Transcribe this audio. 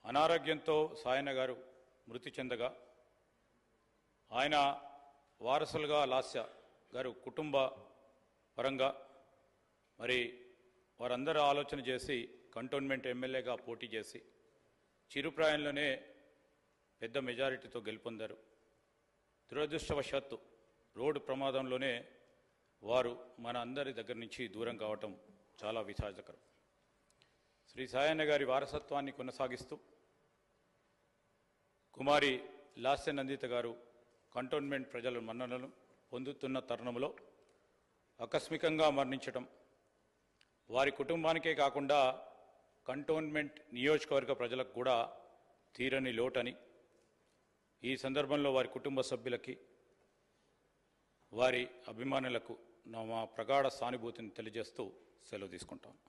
అనారోగ్యంతో సాయన్న గారు మృతి చెందగా ఆయన వారసులుగా లాస్య గారు కుటుంబ పరంగా మరి వారందరూ ఆలోచన చేసి కంటోన్మెంట్ ఎమ్మెల్యేగా పోటీ చేసి చిరుప్రాయంలోనే పెద్ద మెజారిటీతో గెలుపొందారు. దురదృష్టవశాత్తు రోడ్డు ప్రమాదంలోనే వారు మన అందరి దగ్గర నుంచి దూరం కావటం చాలా విషాదకరం. శ్రీ సాయన్న గారి వారసత్వాన్ని కొనసాగిస్తూ కుమారి లాస్య నందిత గారు కంటోన్మెంట్ ప్రజల మన్ననలు పొందుతున్న తరుణంలో ఆకస్మికంగా మరణించడం వారి కుటుంబానికే కాకుండా కంటోన్మెంట్ నియోజకవర్గ ప్రజలకు కూడా తీరని లోటని, ఈ సందర్భంలో వారి కుటుంబ సభ్యులకి వారి అభిమానులకు మా ప్రగాఢ సానుభూతిని తెలియజేస్తూ సెలవు తీసుకుంటాను.